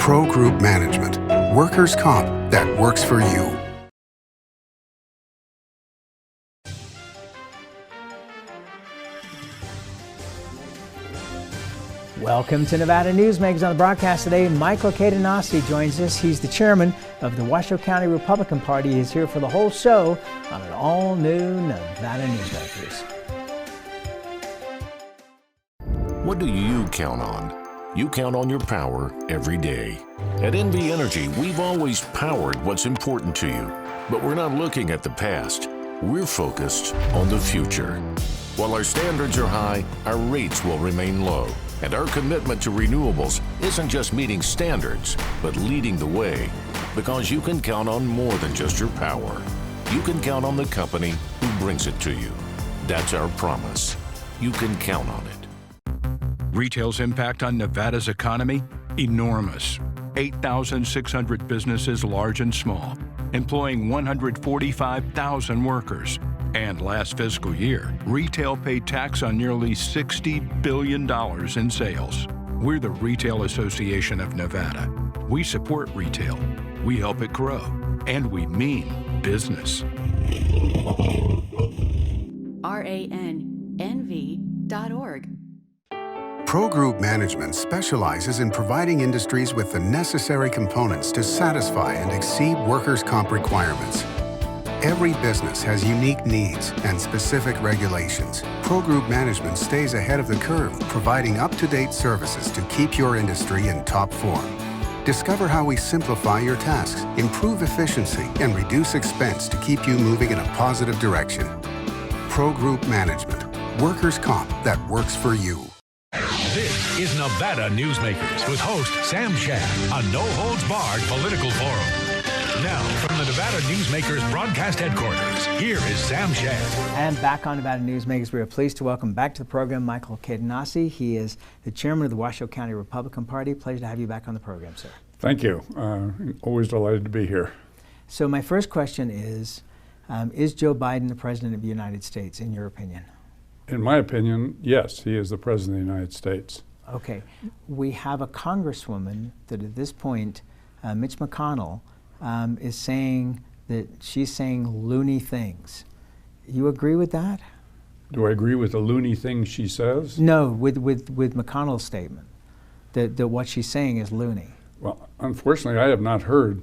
Pro Group Management, workers' comp that works for you. Welcome to Nevada Newsmakers. On the broadcast today, Michael Kadency joins us. He's the chairman of the Washoe County Republican Party. He's here for the whole show on an all-new Nevada Newsmakers. What do you count on? You count on your power every day. At NV Energy, we've always powered what's important to you, but we're not looking at the past. We're focused on the future. While our standards are high, our rates will remain low. And our commitment to renewables isn't just meeting standards, but leading the way. Because you can count on more than just your power. You can count on the company who brings it to you. That's our promise. You can count on it. Retail's impact on Nevada's economy? Enormous. 8,600 businesses, large and small, employing 145,000 workers. And last fiscal year, retail paid tax on nearly $60 billion in sales. We're the Retail Association of Nevada. We support retail, we help it grow, and we mean business. RANNV.org. Pro Group Management specializes in providing industries with the necessary components to satisfy and exceed workers' comp requirements. Every business has unique needs and specific regulations. Pro Group Management stays ahead of the curve, providing up-to-date services to keep your industry in top form. Discover how we simplify your tasks, improve efficiency, and reduce expense to keep you moving in a positive direction. Pro Group Management, workers' comp that works for you. This is Nevada Newsmakers with host Sam Shad, a no-holds-barred political forum. Now, from the Nevada Newsmakers broadcast headquarters, here is Sam Shad. And back on Nevada Newsmakers, we are pleased to welcome back to the program Michael Kadency. He is the chairman of the Washoe County Republican Party. Pleasure to have you back on the program, sir. Thank you. Always delighted to be here. So my first question is Joe Biden the President of the United States, in your opinion? In my opinion, yes, he is the President of the United States. Okay. We have a congresswoman that at this point, Mitch McConnell, is saying that she's saying loony things. You agree with that? Do I agree with the loony things she says? No, with McConnell's statement that what she's saying is loony. Well, unfortunately, I have not heard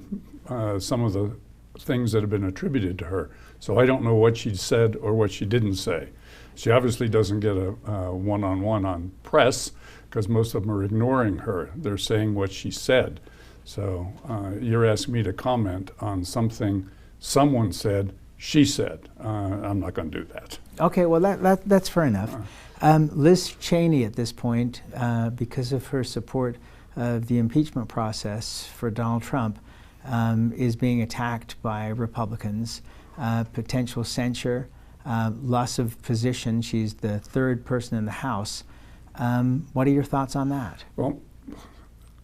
some of the things that have been attributed to her, so I don't know what she said or what she didn't say. She obviously doesn't get a one-on-one on press because most of them are ignoring her. They're saying what she said. So you're asking me to comment on something someone said, she said. I'm not going to do that. Okay, well that's fair enough. Liz Cheney at this point, because of her support of the impeachment process for Donald Trump, is being attacked by Republicans, potential censure, loss of position. She's the third person in the House. What are your thoughts on that? Well,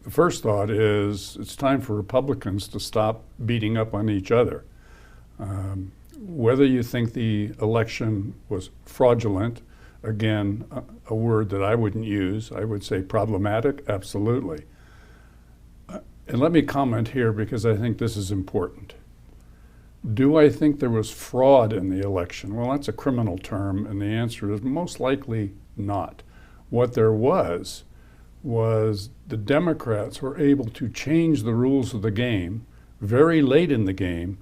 the first thought is it's time for Republicans to stop beating up on each other. Whether you think the election was fraudulent, again, a word that I wouldn't use, I would say problematic, absolutely. And let me comment here because I think this is important. Do I think there was fraud in the election? Well, that's a criminal term, and the answer is most likely not. What there was the Democrats were able to change the rules of the game very late in the game,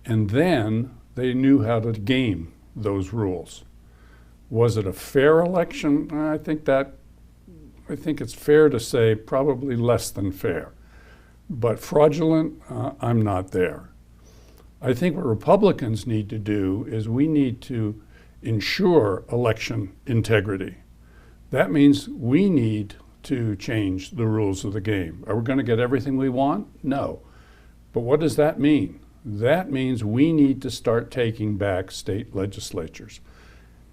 and then they knew how to game those rules. Was it a fair election? I think it's fair to say probably less than fair. But fraudulent, I'm not there. I think what Republicans need to do is we need to ensure election integrity. That means we need to change the rules of the game. Are we going to get everything we want? No. But what does that mean? That means we need to start taking back state legislatures.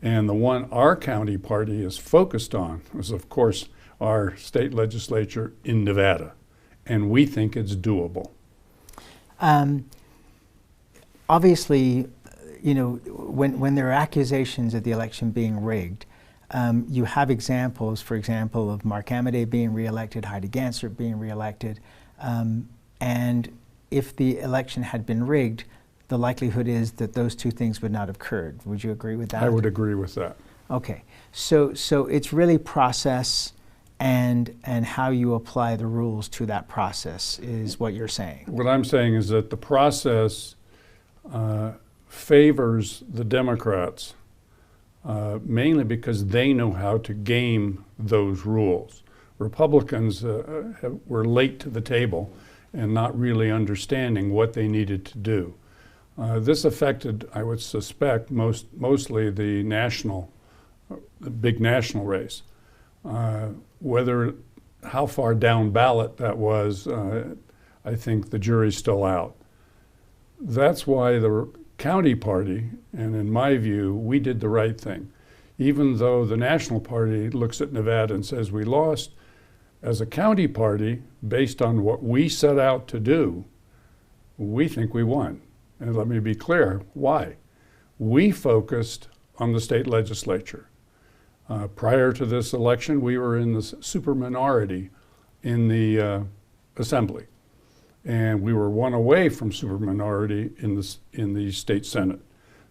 And the one our county party is focused on is, of course, our state legislature in Nevada. And we think it's doable. Obviously, you know, when there are accusations of the election being rigged, you have examples, for example, of Mark Amodei being reelected, Heidi Gansert being reelected. And if the election had been rigged, the likelihood is that those two things would not have occurred. Would you agree with that? I would agree with that. Okay, so it's really process and how you apply the rules to that process is what you're saying. What I'm saying is that the process favors the Democrats mainly because they know how to game those rules. Republicans were late to the table and not really understanding what they needed to do. This affected, I would suspect, mostly the big national race. How far down ballot that was, I think the jury's still out. That's why the county party, and in my view, we did the right thing. Even though the national party looks at Nevada and says we lost, as a county party, based on what we set out to do, we think we won. And let me be clear, why? We focused on the state legislature. Prior to this election, we were in the super minority in the assembly. And we were one away from super minority in the state senate.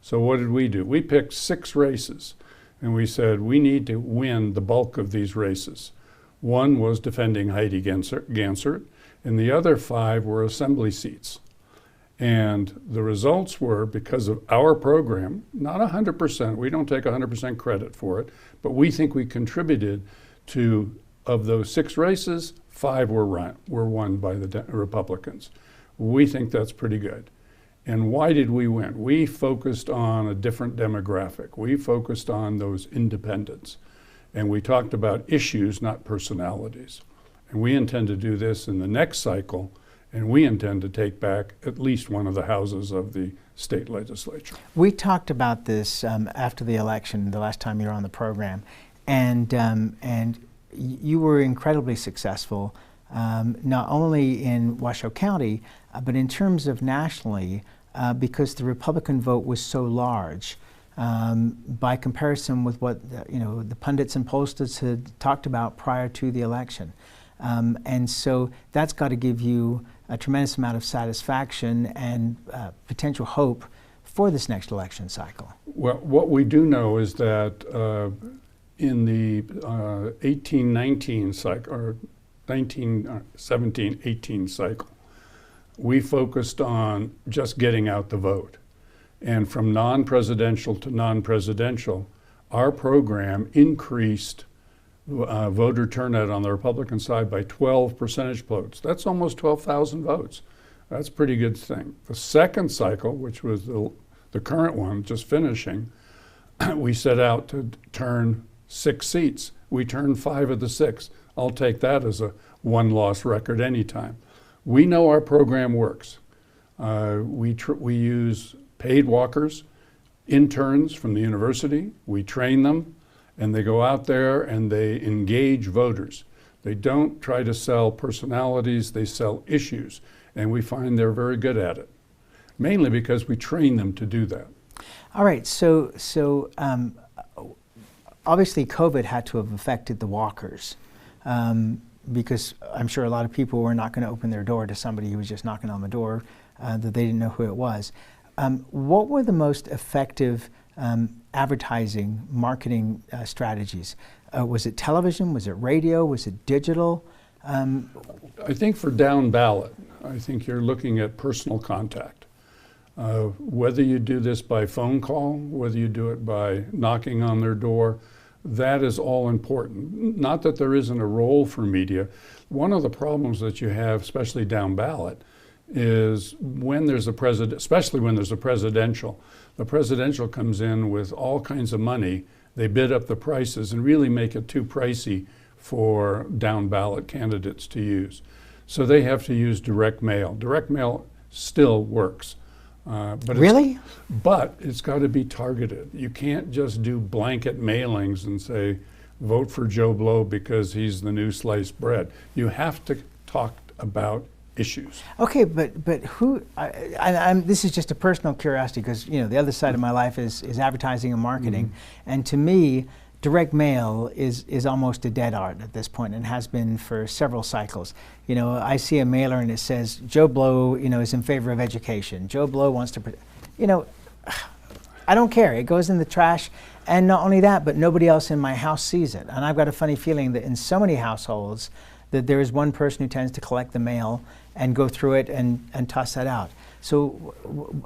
So what did we do? We picked 6 races, and we said we need to win the bulk of these races. One was defending Heidi Gansert, and the other 5 were assembly seats. And the results were, because of our program, not 100%, we don't take 100% credit for it, but we think we contributed to, of those 6 races, 5 were won by the Republicans. We think that's pretty good. And why did we win? We focused on a different demographic. We focused on those independents. And we talked about issues, not personalities. And we intend to do this in the next cycle, and we intend to take back at least one of the houses of the state legislature. We talked about this after the election, the last time you were on the program, and you were incredibly successul, not only in Washoe County, but in terms of nationally, because the Republican vote was so large. By comparison with what the pundits and pollsters had talked about prior to the election. And so that's got to give you a tremendous amount of satisfaction and potential hope for this next election cycle. Well, what we do know is that in the 18-19 cycle, or 19-17-18 cycle, we focused on just getting out the vote. And from non-presidential to non-presidential, our program increased voter turnout on the Republican side by 12 percentage points. That's almost 12,000 votes. That's a pretty good thing. The second cycle, which was the current one, just finishing, we set out to turn 6 seats. We turned 5 of the 6. I'll take that as a one-loss record anytime. We know our program works. We use paid walkers, interns from the university. We train them, and they go out there and they engage voters. They don't try to sell personalities, they sell issues. And we find they're very good at it, mainly because we train them to do that. All right, so obviously COVID had to have affected the walkers, because I'm sure a lot of people were not going to open their door to somebody who was just knocking on the door that they didn't know who it was. What were the most effective advertising, marketing strategies? Was it television? Was it radio? Was it digital? I think for down ballot, I think you're looking at personal contact. Whether you do this by phone call, whether you do it by knocking on their door, that is all important. Not that there isn't a role for media. One of the problems that you have, especially down ballot, is when there's a president, especially when there's a presidential, the presidential comes in with all kinds of money. They bid up the prices and really make it too pricey for down ballot candidates to use. So they have to use direct mail. Direct mail still works. But really? But it's got to be targeted. You can't just do blanket mailings and say, vote for Joe Blow because he's the new sliced bread. You have to talk about issues. Okay, but who? This is just a personal curiosity because the other side of my life is advertising and marketing, and to me, direct mail is almost a dead art at this point, and has been for several cycles. You know, I see a mailer and it says, Joe Blow, you know, is in favor of education. Joe Blow wants to, you know, I don't care. It goes in the trash. And not only that, but nobody else in my house sees it. And I've got a funny feeling that in so many households that there is one person who tends to collect the mail and go through it and toss that out. So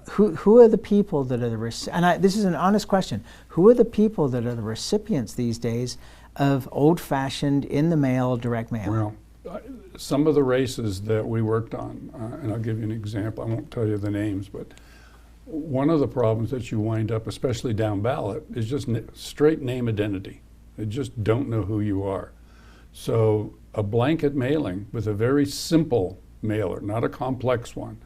who are the people that are the this is an honest question, who are the people that are the recipients these days of old-fashioned in-the-mail direct mail? Well, some of the races that we worked on, and I'll give you an example, I won't tell you the names, but one of the problems that you wind up, especially down ballot, is just straight name identity. They just don't know who you are. So a blanket mailing with a very simple mailer, not a complex one,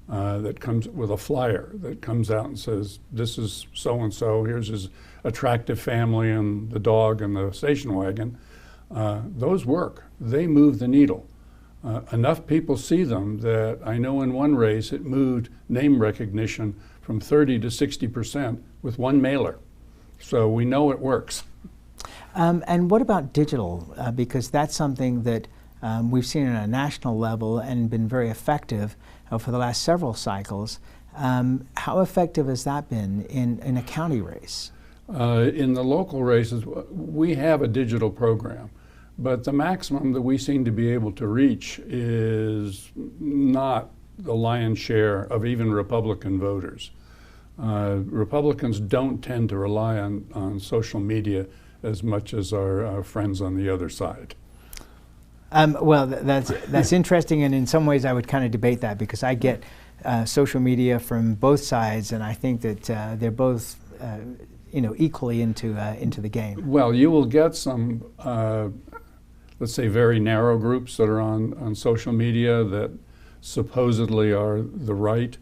that comes with a flyer that comes out and says, this is so-and-so, here's his attractive family and the dog and the station wagon. Those work. They move the needle. Enough people see them that I know in one race it moved name recognition from 30 to 60% with one mailer. So we know it works. And what about digital? Because that's something that we've seen on a national level and been very effective for the last several cycles. How effective has that been in a county race? In the local races, we have a digital program. But the maximum that we seem to be able to reach is not the lion's share of even Republican voters. Republicans don't tend to rely on social media as much as our friends on the other side. Well, that's interesting, and in some ways I would kind of debate that, because I get social media from both sides, and I think that they're both you know, equally into the game. Well, you will get some let's say very narrow groups that are on social media that supposedly are the right,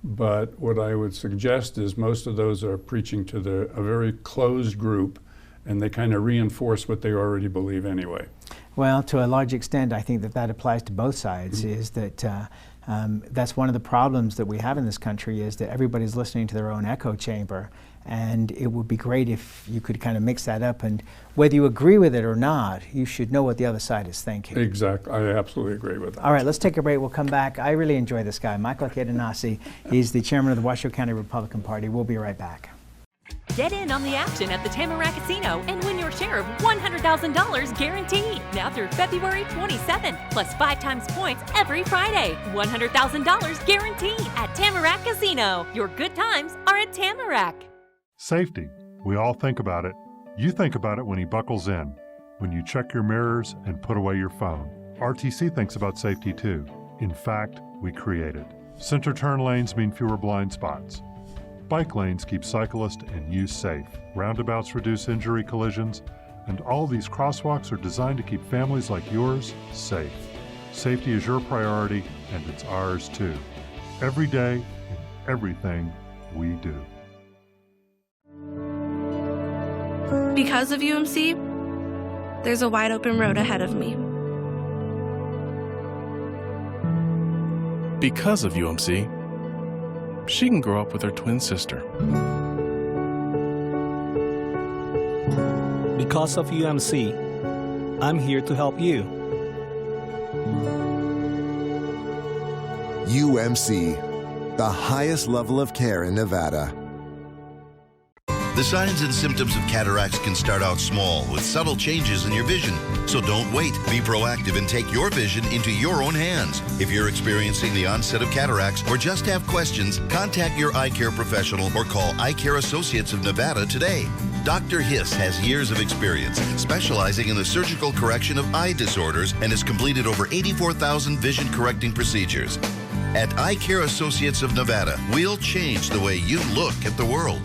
but what I would suggest is most of those are preaching to a very closed group, and they kind of reinforce what they already believe anyway. Well, to a large extent, I think that applies to both sides, is that that's one of the problems that we have in this country, is that everybody's listening to their own echo chamber. And it would be great if you could kind of mix that up, and whether you agree with it or not, you should know what the other side is thinking. Exactly, I absolutely agree with that. All right, let's take a break. We'll come back. I really enjoy this guy, Michael Kadency. He's the chairman of the Washoe County Republican Party. We'll be right back. Get in on the action at the Tamarack Casino and win your share of $100,000 guaranteed. Now through February 27th, plus 5 times points every Friday. $100,000 guaranteed at Tamarack Casino. Your good times are at Tamarack. Safety. We all think about it. You think about it when he buckles in, when you check your mirrors and put away your phone. RTC thinks about safety too. In fact, we create it. Center turn lanes mean fewer blind spots. Bike lanes keep cyclists and you safe. Roundabouts reduce injury collisions, and all these crosswalks are designed to keep families like yours safe. Safety is your priority, and it's ours too. Every day, in everything we do. Because of UMC, there's a wide open road ahead of me. Because of UMC, she can grow up with her twin sister. Because of UMC, I'm here to help you. UMC, the highest level of care in Nevada. The signs and symptoms of cataracts can start out small with subtle changes in your vision. So don't wait. Be proactive and take your vision into your own hands. If you're experiencing the onset of cataracts or just have questions, contact your eye care professional or call Eye Care Associates of Nevada today. Dr. Hiss has years of experience specializing in the surgical correction of eye disorders and has completed over 84,000 vision correcting procedures. At Eye Care Associates of Nevada, we'll change the way you look at the world.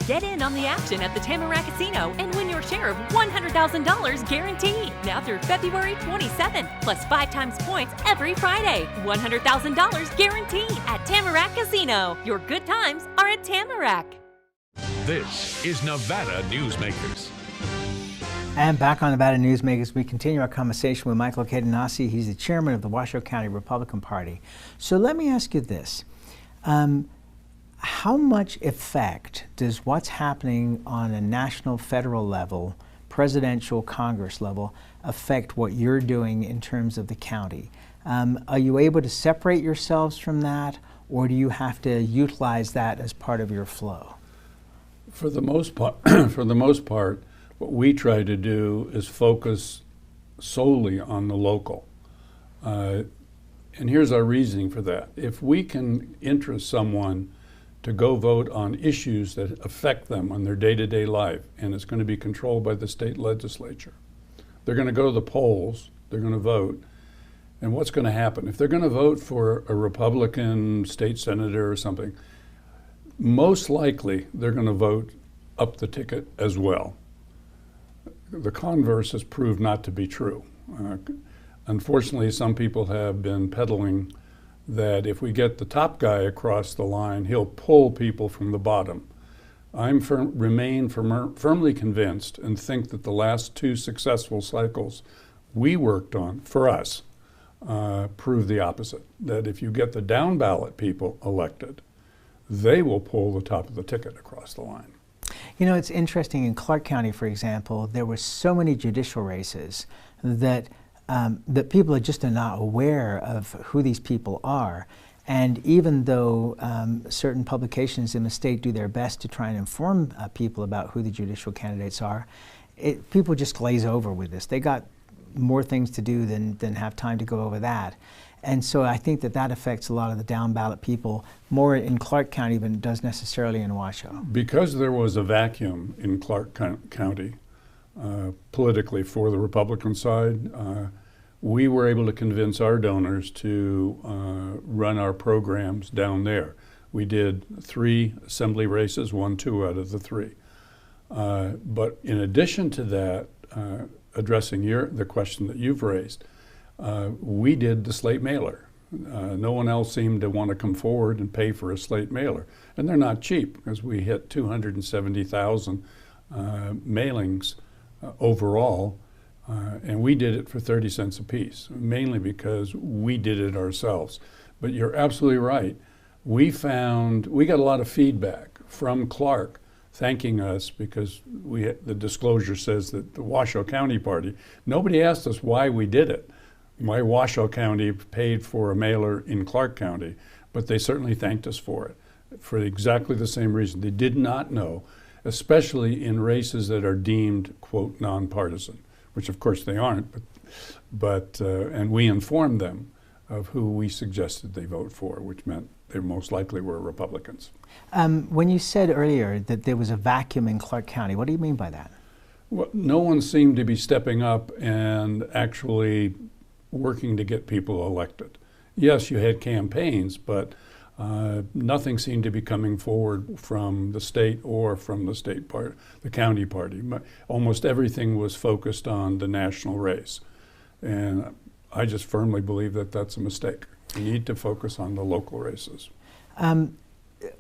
Get in on the action at the Tamarack Casino and win your share of $100,000 guaranteed. Now through February 27th, plus 5 times points every Friday. $100,000 guaranteed at Tamarack Casino. Your good times are at Tamarack. This is Nevada Newsmakers. And back on Nevada Newsmakers, we continue our conversation with Michael Kadency. He's the chairman of the Washoe County Republican Party. So let me ask you this. How much effect does what's happening on a national, federal level, presidential, Congress level, affect what you're doing in terms of the county? Are you able to separate yourselves from that, or do you have to utilize that as part of your flow? For the most part, what we try to do is focus solely on the local. And here's our reasoning for that. If we can interest someone to go vote on issues that affect them on their day-to-day life, and it's going to be controlled by the state legislature, they're going to go to the polls, they're going to vote, and what's going to happen? If they're going to vote for a Republican state senator or something, most likely they're going to vote up the ticket as well. The converse has proved not to be true. Unfortunately, some people have been peddling that if we get the top guy across the line, he'll pull people from the bottom. I remain firmly convinced and think that the last 2 successful cycles we worked on, for us, prove the opposite. That if you get the down ballot people elected, they will pull the top of the ticket across the line. You know, it's interesting, in Clark County, for example, there were so many judicial races that that people are just not aware of who these people are. And even though certain publications in the state do their best to try and inform people about who the judicial candidates are, people just glaze over with this. They got more things to do than have time to go over that. And so I think that affects a lot of the down ballot people more in Clark County than it does necessarily in Washoe. Because there was a vacuum in Clark County politically for the Republican side, we were able to convince our donors to run our programs down there. We did 3 assembly races, won 2 out of the 3. But in addition to that, addressing the question that you've raised, we did the slate mailer. No one else seemed to want to come forward and pay for a slate mailer. And they're not cheap, because we hit 270,000 mailings overall, and we did it for 30 cents a piece, mainly because we did it ourselves. But you're absolutely right. We got a lot of feedback from Clark thanking us, because the disclosure says that the Washoe County Party, nobody asked us why we did it, why Washoe County paid for a mailer in Clark County, but they certainly thanked us for it, for exactly the same reason. They did not know, especially in races that are deemed, quote, nonpartisan, which of course they aren't, but and we informed them of who we suggested they vote for, which meant they most likely were Republicans. When you said earlier that there was a vacuum in Clark County, what do you mean by that? Well, no one seemed to be stepping up and actually working to get people elected. Yes, you had campaigns, but nothing seemed to be coming forward from the state or from the county party. Almost everything was focused on the national race. And I just firmly believe that that's a mistake. We need to focus on the local races.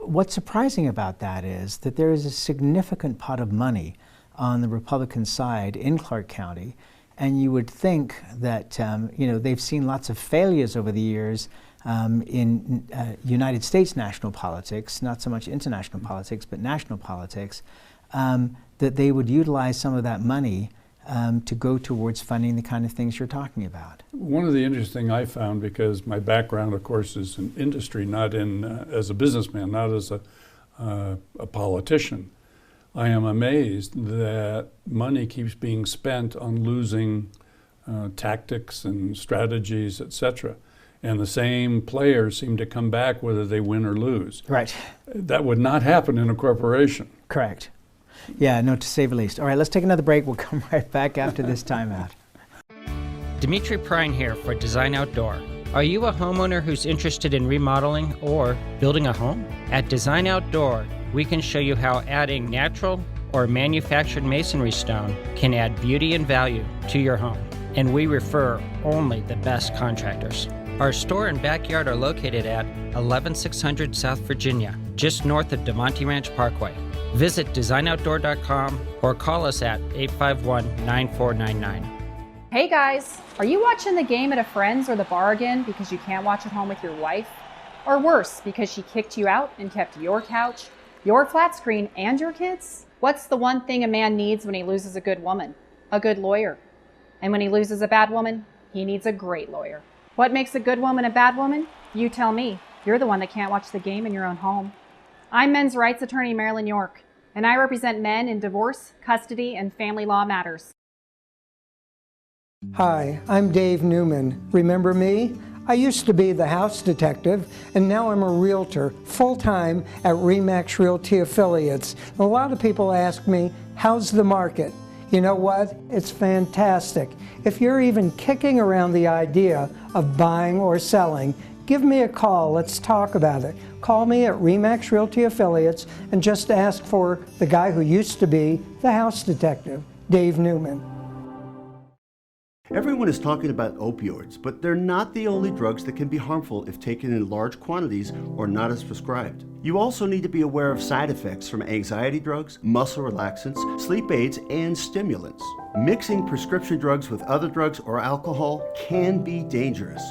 What's surprising about that is that there is a significant pot of money on the Republican side in Clark County, and you would think that they've seen lots of failures over the years in United States national politics, not so much international politics, but national politics, that they would utilize some of that money to go towards funding the kind of things you're talking about. One of the interesting I found, because my background, of course, is in industry, not in as a businessman, not as a politician, I am amazed that money keeps being spent on losing tactics and strategies, etc. And the same players seem to come back whether they win or lose. Right. That would not happen in a corporation. Correct. Yeah, no, to say the least. All right, let's take another break. We'll come right back after this timeout. Dimitri Prine here for Design Outdoor. Are you a homeowner who's interested in remodeling or building a home? At Design Outdoor, we can show you how adding natural or manufactured masonry stone can add beauty and value to your home. And we refer only the best contractors. Our store and backyard are located at 11600 South Virginia, just north of DeMonte Ranch Parkway. Visit designoutdoor.com or call us at 851-9499. Hey guys, are you watching the game at a friend's or the bar again because you can't watch at home with your wife? Or worse, because she kicked you out and kept your couch, your flat screen, and your kids? What's the one thing a man needs when he loses a good woman? A good lawyer. And when he loses a bad woman, he needs a great lawyer. What makes a good woman a bad woman? You tell me. You're the one that can't watch the game in your own home. I'm men's rights attorney Marilyn York, and I represent men in divorce, custody, and family law matters. Hi, I'm Dave Newman. Remember me? I used to be the house detective, and now I'm a realtor, full-time at RE/MAX Realty Affiliates. A lot of people ask me, how's the market? You know what? It's fantastic. If you're even kicking around the idea of buying or selling, give me a call. Let's talk about it. Call me at RE/MAX Realty Affiliates and just ask for the guy who used to be the house detective, Dave Newman. Everyone is talking about opioids, but they're not the only drugs that can be harmful if taken in large quantities or not as prescribed. You also need to be aware of side effects from anxiety drugs, muscle relaxants, sleep aids, and stimulants. Mixing prescription drugs with other drugs or alcohol can be dangerous.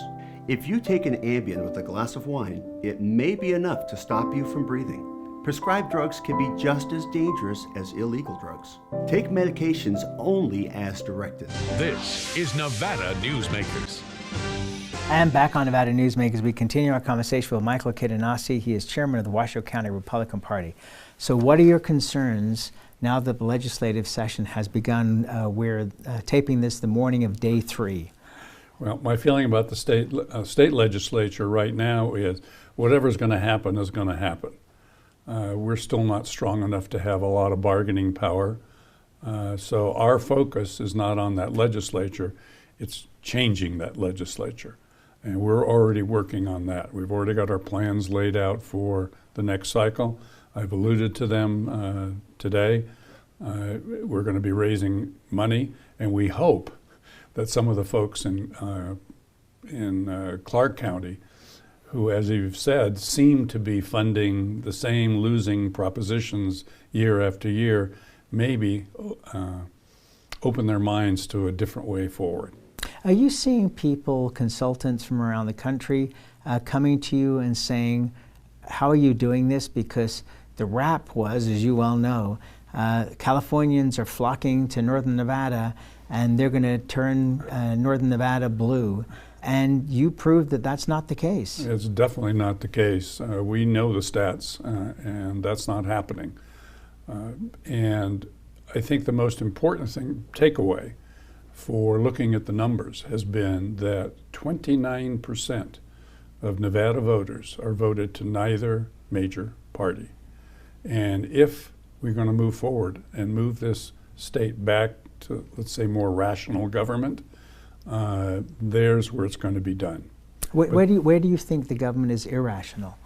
If you take an Ambien with a glass of wine, it may be enough to stop you from breathing. Prescribed drugs can be just as dangerous as illegal drugs. Take medications only as directed. This is Nevada Newsmakers. And back on Nevada Newsmakers, we continue our conversation with Michael Kadency. He is chairman of the Washoe County Republican Party. So what are your concerns now that the legislative session has begun? We're taping this the morning of day 3. Well, my feeling about the state legislature right now is whatever's going to happen is going to happen. We're still not strong enough to have a lot of bargaining power. So our focus is not on that legislature, it's changing that legislature. And we're already working on that. We've already got our plans laid out for the next cycle. I've alluded to them today. We're going to be raising money, and we hope that some of the folks in Clark County who, as you've said, seem to be funding the same losing propositions year after year, maybe open their minds to a different way forward. Are you seeing people, consultants from around the country, coming to you and saying, how are you doing this? Because the rap was, as you well know, Californians are flocking to Northern Nevada and they're going to turn Northern Nevada blue. And you proved that that's not the case. It's definitely not the case. We know the stats, and that's not happening. And I think the most important takeaway for looking at the numbers has been that 29% of Nevada voters are voted to neither major party. And if we're going to move forward and move this state back to, let's say, more rational government, there's where it's going to be done. Where do you think the government is irrational?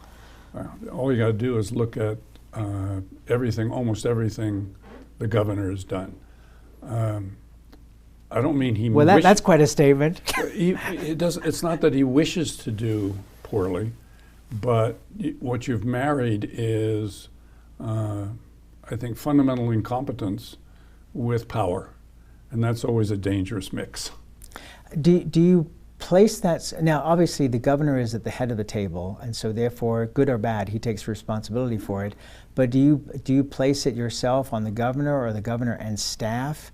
All you got to do is look at almost everything the governor has done. I don't mean he. Well, that's quite a statement. It's not that he wishes to do poorly, but what you've married is, I think, fundamental incompetence with power, and that's always a dangerous mix. Do you place that, now obviously the governor is at the head of the table, and so therefore, good or bad, he takes responsibility for it, but do you place it yourself on the governor or the governor and staff?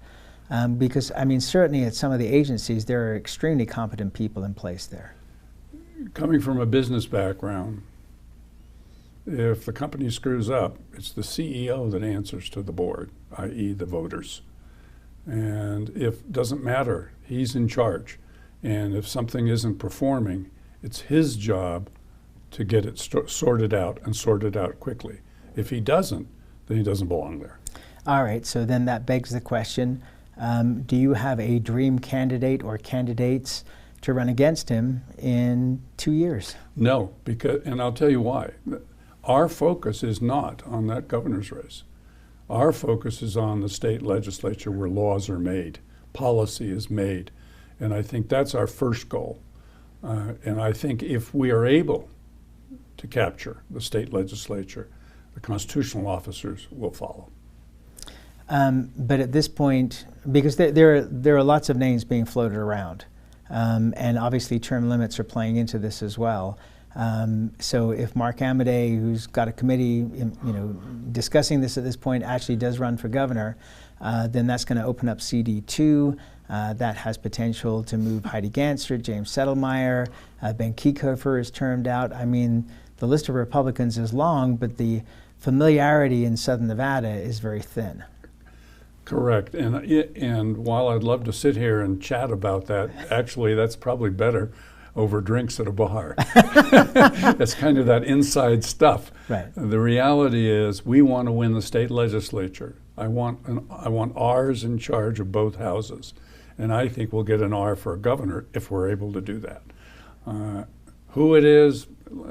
Because, I mean, certainly at some of the agencies, there are extremely competent people in place there. Coming from a business background, if the company screws up, it's the CEO that answers to the board, i.e. the voters. And it doesn't matter, he's in charge. And if something isn't performing, it's his job to get it sorted out and sorted out quickly. If he doesn't, then he doesn't belong there. All right, so then that begs the question, do you have a dream candidate or candidates to run against him in 2 years? No, and I'll tell you why. Our focus is not on that governor's race. Our focus is on the state legislature where laws are made, policy is made, and I think that's our first goal. And I think if we are able to capture the state legislature, the constitutional officers will follow. But at this point, because there are lots of names being floated around, and obviously term limits are playing into this as well, So if Mark Amadei, who's got a committee, discussing this at this point, actually does run for governor, then that's going to open up CD2. That has potential to move Heidi Gensler, James Settlemyre, Ben Kieckhofer is termed out. I mean, the list of Republicans is long, but the familiarity in Southern Nevada is very thin. Correct. And while I'd love to sit here and chat about that, actually that's probably better over drinks at a bar. That's kind of that inside stuff. Right. The reality is we want to win the state legislature. I want R's in charge of both houses. And I think we'll get an R for a governor if we're able to do that. Who it is,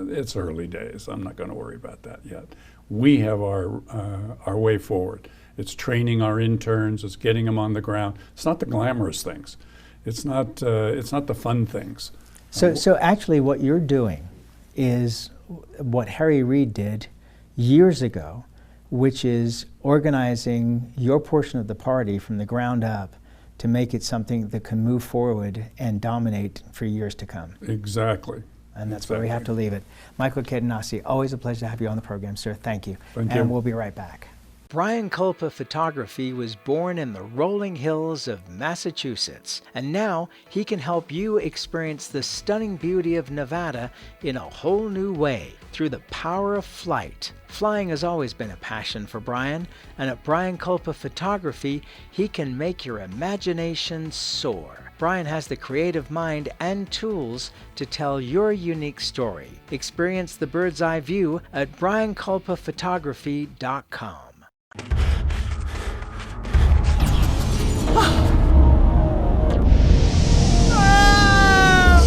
it's early days. I'm not going to worry about that yet. We have our way forward. It's training our interns. It's getting them on the ground. It's not the glamorous things. It's not the fun things. So actually what you're doing is what Harry Reid did years ago, which is organizing your portion of the party from the ground up to make it something that can move forward and dominate for years to come. Exactly. And that's where we have to leave it. Michael Kadency, always a pleasure to have you on the program, sir. Thank you. Thank you. And we'll be right back. Brian Culpa Photography was born in the rolling hills of Massachusetts, and now he can help you experience the stunning beauty of Nevada in a whole new way through the power of flight. Flying has always been a passion for Brian, and at Brian Culpa Photography, he can make your imagination soar. Brian has the creative mind and tools to tell your unique story. Experience the bird's eye view at brianculpaphotography.com.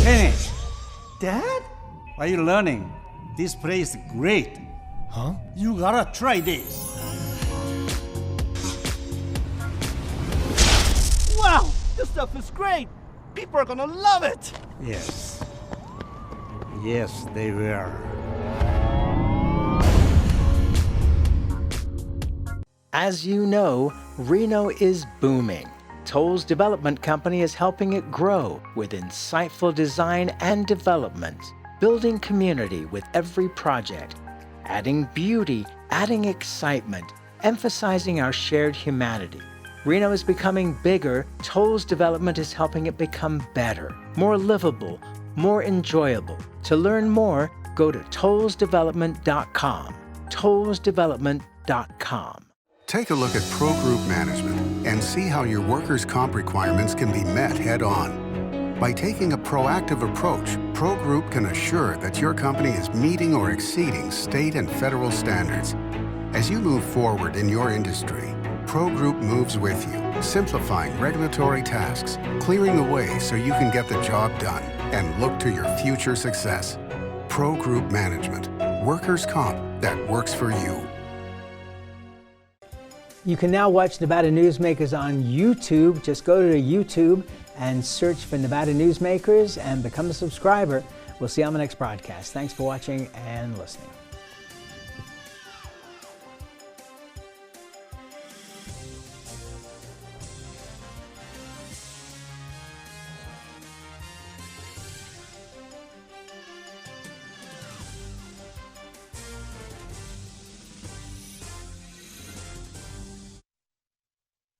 Hey, Dad? What are you learning? This place is great. Huh? You gotta try this. Wow, this stuff is great. People are gonna love it. Yes. Yes, they will. As you know, Reno is booming. Toll's development company is helping it grow with insightful design and development, building community with every project, adding beauty, adding excitement, emphasizing our shared humanity. Reno is becoming bigger. Toll's development is helping it become better, more livable, more enjoyable. To learn more, go to tollsdevelopment.com. tollsdevelopment.com. Take a look at Pro Group Management and see how your workers' comp requirements can be met head-on. By taking a proactive approach, Pro Group can assure that your company is meeting or exceeding state and federal standards. As you move forward in your industry, Pro Group moves with you, simplifying regulatory tasks, clearing the way so you can get the job done and look to your future success. Pro Group Management, workers' comp that works for you. You can now watch Nevada Newsmakers on YouTube. Just go to YouTube and search for Nevada Newsmakers and become a subscriber. We'll see you on the next broadcast. Thanks for watching and listening.